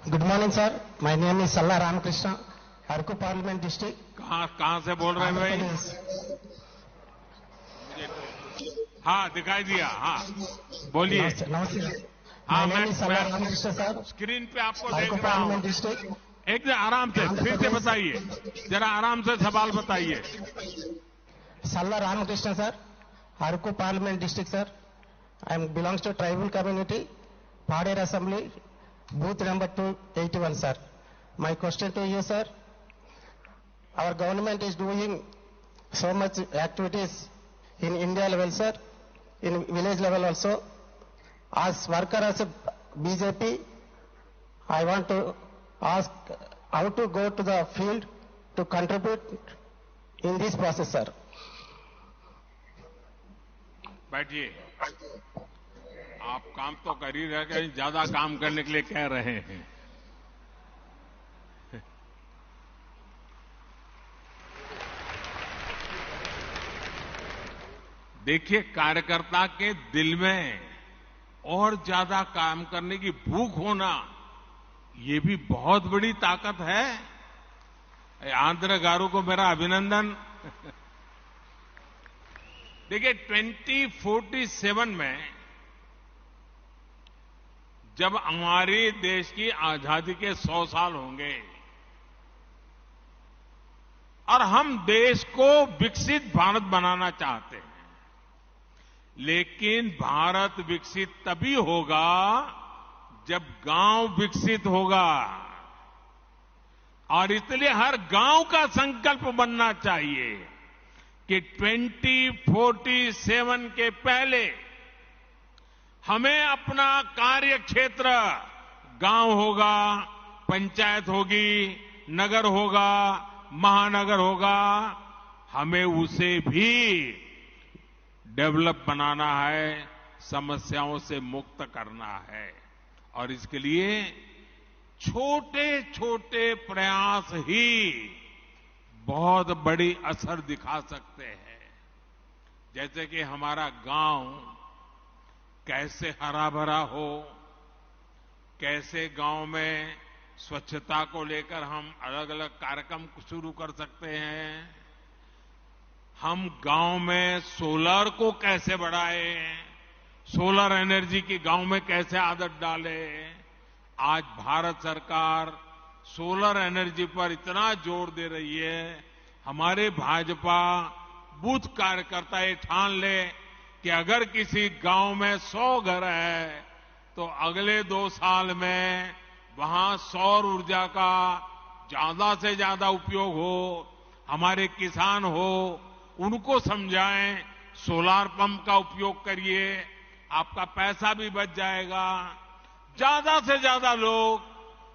Good morning sir, my name is सल्ला Ramakrishna, Araku parliament district. कहाँ से बोल रहे हैं भाई? हाँ, दिखाई दिया। हाँ, बोलिए। नमस्ते। हाँ, माय नेम इज सल्ला रामकृष्ण सर, स्क्रीन पे आपको अरकू देख रहा हूँ। Parliament district. एक आराम से फिर से बताइए, जरा आराम से सवाल बताइए। Salla Ramakrishna sir, Araku parliament district sir. I am belongs to tribal community, Paderu assembly, booth number 281 sir. My question to you sir, our government is doing so much activities in India level sir, in village level also. As worker as a BJP, I want to ask how to go to the field to contribute in this process sir. बैठिए। आप काम तो कर ही रहे हैं, ज्यादा काम करने के लिए कह रहे हैं। देखिए, कार्यकर्ता के दिल में और ज्यादा काम करने की भूख होना, ये भी बहुत बड़ी ताकत है। आंध्र गारू को मेरा अभिनंदन। देखिए, 2047 में जब हमारे देश की आजादी के 100 साल होंगे और हम देश को विकसित भारत बनाना चाहते हैं, लेकिन भारत विकसित तभी होगा जब गांव विकसित होगा। और इसलिए हर गांव का संकल्प बनना चाहिए कि 2047 के पहले हमें अपना कार्य क्षेत्र, गांव होगा, पंचायत होगी, नगर होगा, महानगर होगा, हमें उसे भी डेवलप बनाना है, समस्याओं से मुक्त करना है। और इसके लिए छोटे छोटे प्रयास ही बहुत बड़ी असर दिखा सकते हैं। जैसे कि हमारा गांव कैसे हरा भरा हो, कैसे गांव में स्वच्छता को लेकर हम अलग अलग कार्यक्रम शुरू कर सकते हैं, हम गांव में सोलर को कैसे बढ़ाएं, सोलर एनर्जी की गांव में कैसे आदत डालें। आज भारत सरकार सोलर एनर्जी पर इतना जोर दे रही है, हमारे भाजपा बूथ कार्यकर्ता ये ठान ले कि अगर किसी गांव में 100 घर है तो अगले 2 साल में वहां सौर ऊर्जा का ज्यादा से ज्यादा उपयोग हो। हमारे किसान हो, उनको समझाएं, सोलार पंप का उपयोग करिए, आपका पैसा भी बच जाएगा। ज्यादा से ज्यादा लोग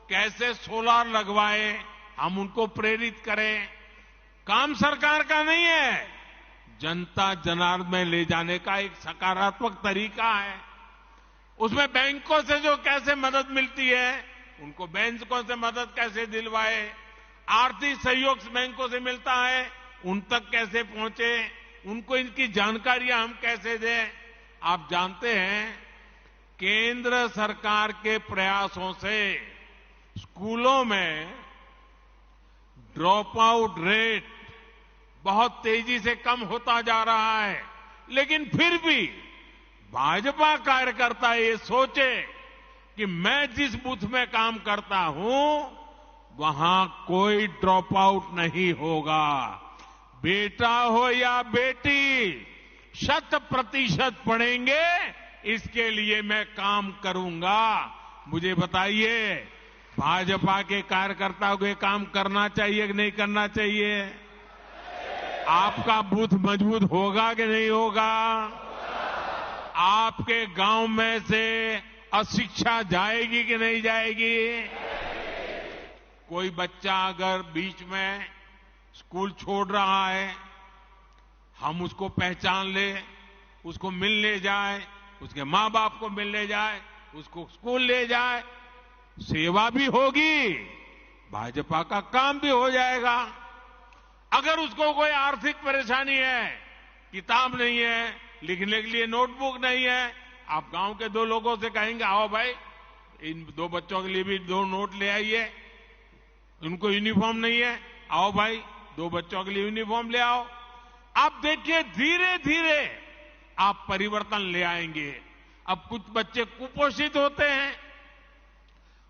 कैसे सोलार लगवाएं, हम उनको प्रेरित करें। काम सरकार का नहीं है, जनता जनार्दन में ले जाने का एक सकारात्मक तरीका है। उसमें बैंकों से जो कैसे मदद मिलती है, उनको बैंकों से मदद कैसे दिलवाए, आर्थिक सहयोग बैंकों से मिलता है, उन तक कैसे पहुंचे, उनको इनकी जानकारियां हम कैसे दें। आप जानते हैं, केंद्र सरकार के प्रयासों से स्कूलों में ड्रॉप आउट रेट बहुत तेजी से कम होता जा रहा है, लेकिन फिर भी भाजपा कार्यकर्ता ये सोचे कि मैं जिस बूथ में काम करता हूं वहां कोई ड्रॉप आउट नहीं होगा। बेटा हो या बेटी 100% पढ़ेंगे, इसके लिए मैं काम करूंगा। मुझे बताइए, भाजपा के कार्यकर्ताओं को ये काम करना चाहिए कि नहीं करना चाहिए? आपका बूथ मजबूत होगा कि नहीं होगा? आपके गांव में से अशिक्षा जाएगी कि नहीं जाएगी? कोई बच्चा अगर बीच में स्कूल छोड़ रहा है, हम उसको पहचान ले, उसको मिलने जाए, उसके मां बाप को मिलने जाए, उसको स्कूल ले जाए, सेवा भी होगी, भाजपा का काम भी हो जाएगा। अगर उसको कोई आर्थिक परेशानी है, किताब नहीं है, लिखने के लिए नोटबुक नहीं है, आप गांव के 2 लोगों से कहेंगे आओ भाई इन 2 बच्चों के लिए भी 2 नोट ले आइए। उनको यूनिफॉर्म नहीं है, आओ भाई 2 बच्चों के लिए यूनिफॉर्म ले आओ। आप देखिए धीरे धीरे आप परिवर्तन ले आएंगे। अब कुछ बच्चे कुपोषित होते हैं,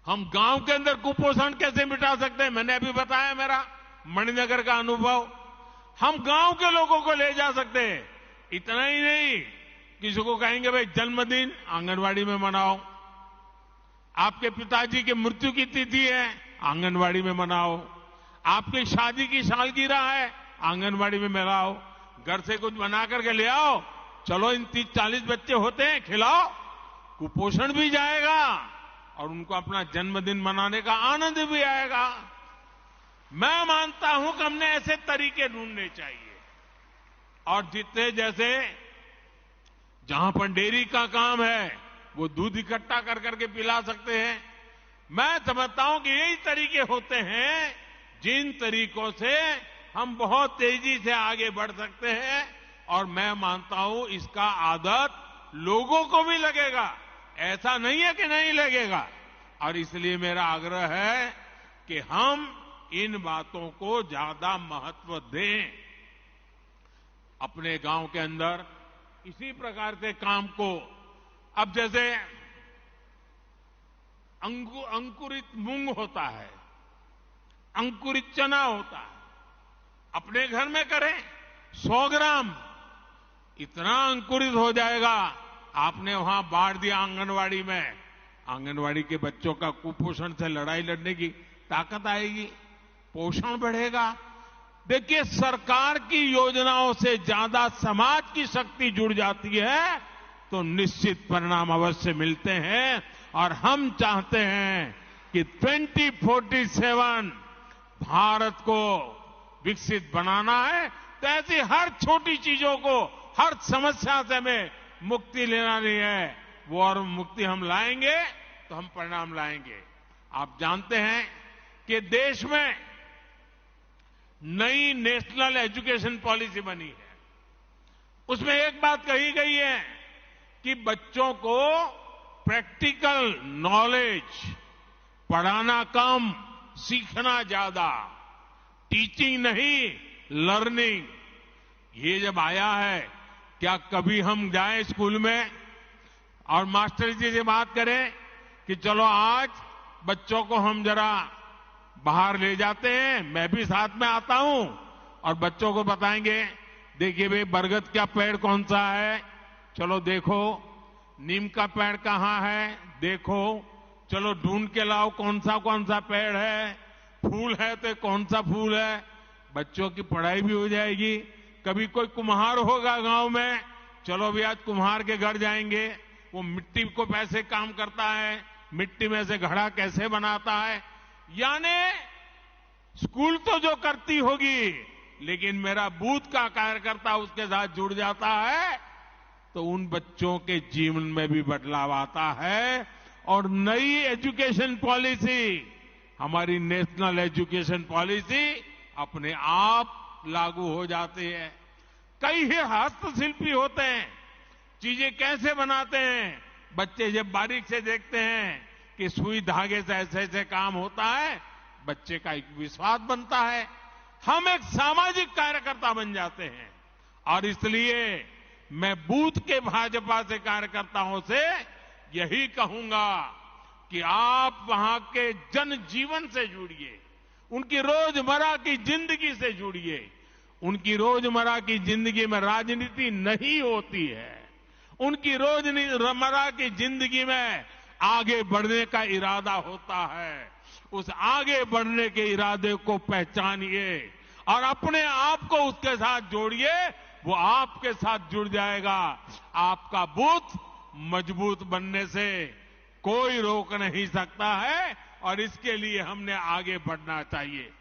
हम गांव के अंदर कुपोषण कैसे मिटा सकते हैं? मैंने अभी बताया मेरा मणिनगर का अनुभव। हम गांव के लोगों को ले जा सकते हैं। इतना ही नहीं, किसी को कहेंगे भाई जन्मदिन आंगनवाड़ी में मनाओ, आपके पिताजी की मृत्यु की तिथि है आंगनवाड़ी में मनाओ, आपकी शादी की सालगिरह है आंगनवाड़ी में मनाओ, घर से कुछ बना करके ले आओ, चलो इन 30-40 बच्चे होते हैं खिलाओ, कुपोषण भी जाएगा और उनको अपना जन्मदिन मनाने का आनंद भी आएगा। मैं मानता हूं कि हमने ऐसे तरीके ढूंढने चाहिए। और जितने जैसे जहां पर डेयरी का काम है वो दूध इकट्ठा कर करके पिला सकते हैं। मैं समझता हूं कि यही तरीके होते हैं जिन तरीकों से हम बहुत तेजी से आगे बढ़ सकते हैं। और मैं मानता हूं इसका आदत लोगों को भी लगेगा, ऐसा नहीं है कि नहीं लगेगा। और इसलिए मेरा आग्रह है कि हम इन बातों को ज्यादा महत्व दें। अपने गांव के अंदर इसी प्रकार से काम को, अब जैसे अंकुरित मूंग होता है, अंकुरित चना होता है, अपने घर में करें 100 ग्राम, इतना अंकुरित हो जाएगा। आपने वहां बांट दिया आंगनवाड़ी में, आंगनवाड़ी के बच्चों का कुपोषण से लड़ाई लड़ने की ताकत आएगी, पोषण बढ़ेगा। देखिए सरकार की योजनाओं से ज्यादा समाज की शक्ति जुड़ जाती है तो निश्चित परिणाम अवश्य मिलते हैं। और हम चाहते हैं कि 2047 भारत को विकसित बनाना है, तो ऐसी हर छोटी चीजों को, हर समस्या से हमें मुक्ति लेना नहीं है। वो और मुक्ति हम लाएंगे तो हम परिणाम लाएंगे। आप जानते हैं कि देश में नई नेशनल एजुकेशन पॉलिसी बनी है। उसमें एक बात कही गई है कि बच्चों को प्रैक्टिकल नॉलेज, पढ़ाना कम, सीखना ज्यादा, टीचिंग नहीं लर्निंग। ये जब आया है, क्या कभी हम जाएं स्कूल में और मास्टर जी से बात करें कि चलो आज बच्चों को हम जरा बाहर ले जाते हैं, मैं भी साथ में आता हूं और बच्चों को बताएंगे, देखिए भाई बरगद का पेड़ कौन सा है, चलो देखो, नीम का पेड़ कहां है, देखो, चलो ढूंढ के लाओ कौन सा पेड़ है, फूल है तो कौन सा फूल है। बच्चों की पढ़ाई भी हो जाएगी। कभी कोई कुम्हार होगा गांव में, चलो भी आज कुम्हार के घर जाएंगे, वो मिट्टी को कैसे काम करता है, मिट्टी में से घड़ा कैसे बनाता है। यानी स्कूल तो जो करती होगी, लेकिन मेरा बूथ का कार्यकर्ता उसके साथ जुड़ जाता है तो उन बच्चों के जीवन में भी बदलाव आता है। और नई एजुकेशन पॉलिसी, हमारी नेशनल एजुकेशन पॉलिसी अपने आप लागू हो जाती है। कई ही हस्तशिल्पी होते हैं, चीजें कैसे बनाते हैं, बच्चे जब बारीक से देखते हैं कि सुई धागे से ऐसे ऐसे काम होता है, बच्चे का एक विश्वास बनता है, हम एक सामाजिक कार्यकर्ता बन जाते हैं। और इसलिए मैं बूथ के भाजपा से कार्यकर्ताओं से यही कहूंगा कि आप वहां के जनजीवन से जुड़िए, उनकी रोजमर्रा की जिंदगी से जुड़िए। उनकी रोजमर्रा की जिंदगी में राजनीति नहीं होती है, उनकी रोजमर्रा की जिंदगी में आगे बढ़ने का इरादा होता है। उस आगे बढ़ने के इरादे को पहचानिए और अपने आप को उसके साथ जोड़िए, वो आपके साथ जुड़ जाएगा। आपका बूथ मजबूत बनने से कोई रोक नहीं सकता है और इसके लिए हमने आगे बढ़ना चाहिए।